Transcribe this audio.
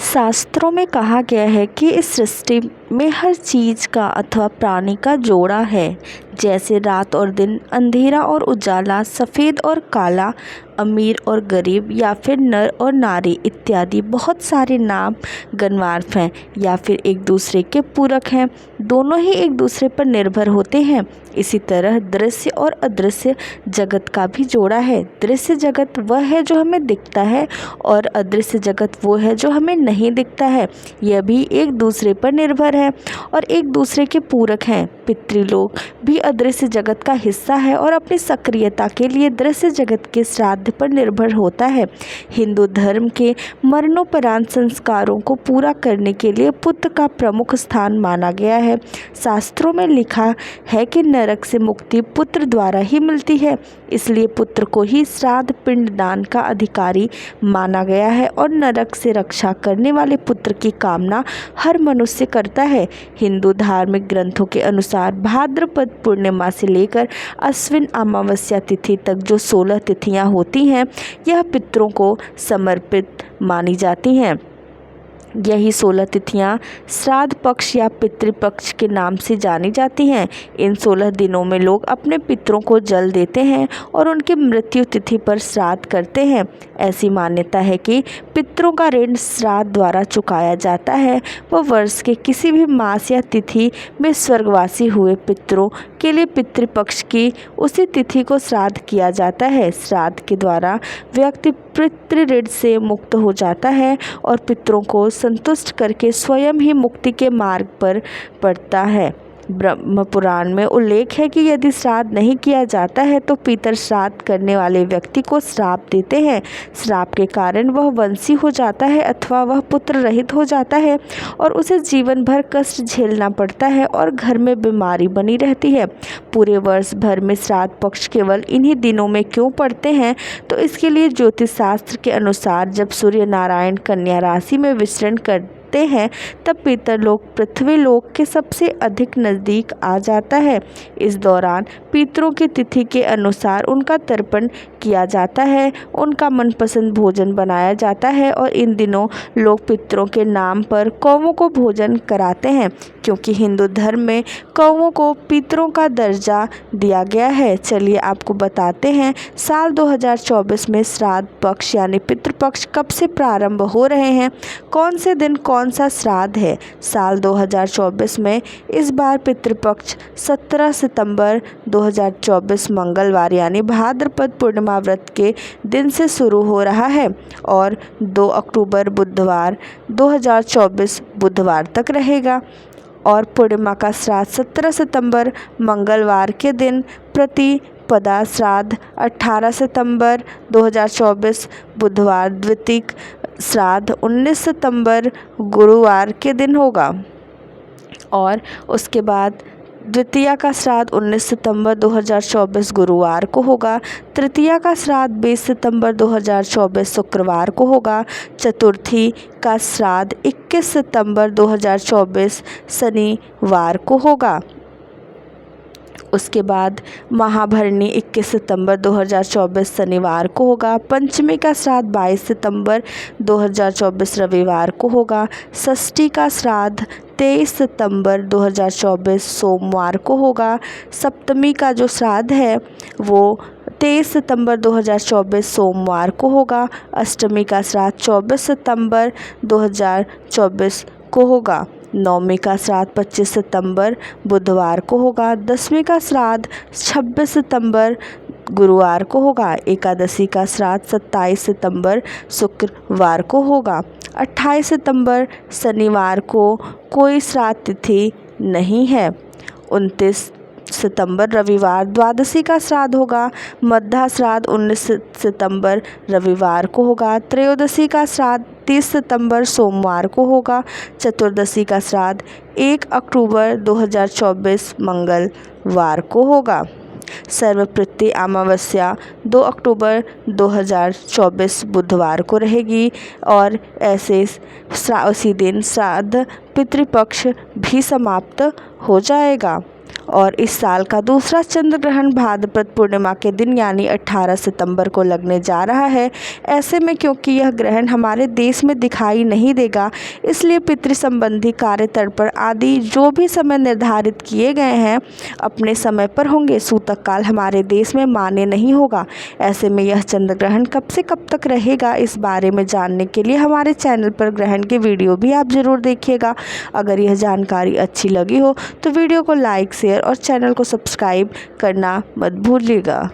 शास्त्रों में कहा गया है कि इस सृष्टि में हर चीज़ का अथवा प्राणी का जोड़ा है। जैसे रात और दिन, अंधेरा और उजाला, सफ़ेद और काला, अमीर और गरीब, या फिर नर और नारी इत्यादि बहुत सारे नाम गन्वार्थ हैं या फिर एक दूसरे के पूरक हैं। दोनों ही एक दूसरे पर निर्भर होते हैं। इसी तरह दृश्य और अदृश्य जगत का भी जोड़ा है। दृश्य जगत वह है जो हमें दिखता है और अदृश्य जगत वो है जो हमें नहीं दिखता है। यह भी एक दूसरे पर निर्भर है और एक दूसरे के पूरक हैं। पितृलोक भी अदृश्य जगत का हिस्सा है और अपनी सक्रियता के लिए दृश्य जगत के श्राद्ध पर निर्भर होता है। हिंदू धर्म के मरणोपरांत संस्कारों को पूरा करने के लिए पुत्र का प्रमुख स्थान माना गया है। शास्त्रों में लिखा है कि नरक से मुक्ति पुत्र द्वारा ही मिलती है, इसलिए पुत्र को ही श्राद्ध पिंडदान का अधिकारी माना गया है और नरक से रक्षा करने वाले पुत्र की कामना हर मनुष्य करता है। हिंदू धार्मिक ग्रंथों के अनुसार भाद्रपद पूर्णिमा से लेकर अश्विन अमावस्या तिथि तक जो 16 तिथियां होती हैं, यह पितरों को समर्पित मानी जाती हैं। यही 16 तिथियां श्राद्ध पक्ष या पितृपक्ष के नाम से जानी जाती हैं। इन 16 दिनों में लोग अपने पितरों को जल देते हैं और उनकी मृत्यु तिथि पर श्राद्ध करते हैं। ऐसी मान्यता है कि पितरों का ऋण श्राद्ध द्वारा चुकाया जाता है। वह वर्ष के किसी भी मास या तिथि में स्वर्गवासी हुए पितरों के लिए पितृपक्ष की उसी तिथि को श्राद्ध किया जाता है। श्राद्ध के द्वारा व्यक्ति पितृ ऋण से मुक्त हो जाता है और पितरों को संतुष्ट करके स्वयं ही मुक्ति के मार्ग पर पड़ता है। ब्रह्म पुराण में उल्लेख है कि यदि श्राद्ध नहीं किया जाता है तो पितर श्राद्ध करने वाले व्यक्ति को श्राप देते हैं। श्राप के कारण वह वंशी हो जाता है अथवा वह पुत्र रहित हो जाता है और उसे जीवन भर कष्ट झेलना पड़ता है और घर में बीमारी बनी रहती है। पूरे वर्ष भर में श्राद्ध पक्ष केवल इन्हीं दिनों में क्यों पड़ते हैं, तो इसके लिए ज्योतिष शास्त्र के अनुसार जब सूर्य नारायण कन्या राशि में विचरण करते हैं तब पितरलोक पृथ्वी लोक के सबसे अधिक नज़दीक आ जाता है। इस दौरान पितरों की तिथि के अनुसार उनका तर्पण किया जाता है, उनका मनपसंद भोजन बनाया जाता है और इन दिनों लोग पितरों के नाम पर कौवों को भोजन कराते हैं, क्योंकि हिंदू धर्म में कौवों को पितरों का दर्जा दिया गया है। चलिए आपको बताते हैं साल 2024 में श्राद्ध पक्ष यानी पितृपक्ष कब से प्रारंभ हो रहे हैं, कौन से दिन कौन सा श्राद्ध है। साल 2024 में इस बार पितृपक्ष 17 सितंबर 2024 मंगलवार यानी भाद्रपद पूर्णिमा व्रत के दिन से शुरू हो रहा है और 2 अक्टूबर बुधवार 2024 बुधवार तक रहेगा और पूर्णिमा का श्राद्ध 17 सितंबर मंगलवार के दिन प्रतिपदा श्राद्ध 18 सितंबर 2024 बुधवार, द्वितीयक श्राद्ध 19 सितंबर गुरुवार के दिन होगा और उसके बाद द्वितीया का श्राद्ध 19 सितंबर 2024 गुरुवार को होगा। तृतीया का श्राद्ध 20 सितंबर 2024 शुक्रवार को होगा। चतुर्थी का श्राद्ध 21 सितंबर 2024 शनिवार को होगा। उसके बाद महाभरणी 21 सितंबर 2024 शनिवार को होगा। पंचमी का श्राद्ध 22 सितंबर 2024 रविवार को होगा। षष्ठी का श्राद्ध 23 सितंबर 2024 सोमवार को होगा। सप्तमी का जो श्राद्ध है वो 23 सितंबर 2024 सोमवार को होगा। अष्टमी का श्राद्ध 24 सितंबर 2024 को होगा। नवमी का श्राद्ध 25 सितंबर बुधवार को होगा। दसवीं का श्राद्ध 26 सितंबर गुरुवार को होगा। एकादशी का श्राद्ध 27 सितंबर शुक्रवार को होगा। 28 सितंबर शनिवार को कोई श्राद्ध तिथि नहीं है। 29 सितंबर रविवार द्वादशी का श्राद्ध होगा। मध्या श्राद्ध 19 सितंबर रविवार को होगा। त्रयोदशी का श्राद्ध 30 सितंबर सोमवार को होगा। चतुर्दशी का श्राद्ध 1 अक्टूबर 2024 मंगलवार को होगा। सर्वप्रति अमावस्या 2 अक्टूबर 2024 बुधवार को रहेगी और ऐसे उसी दिन श्राद्ध पितृपक्ष भी समाप्त हो जाएगा। और इस साल का दूसरा चंद्र ग्रहण भाद्रपद पूर्णिमा के दिन यानी 18 सितंबर को लगने जा रहा है। ऐसे में क्योंकि यह ग्रहण हमारे देश में दिखाई नहीं देगा, इसलिए पितृ संबंधी कार्य तर्पण आदि जो भी समय निर्धारित किए गए हैं अपने समय पर होंगे। सूतक काल हमारे देश में मान्य नहीं होगा। ऐसे में यह चंद्र ग्रहण कब से कब तक रहेगा, इस बारे में जानने के लिए हमारे चैनल पर ग्रहण की वीडियो भी आप ज़रूर देखिएगा। अगर यह जानकारी अच्छी लगी हो तो वीडियो को लाइक, शेयर और चैनल को सब्सक्राइब करना मत भूलिएगा।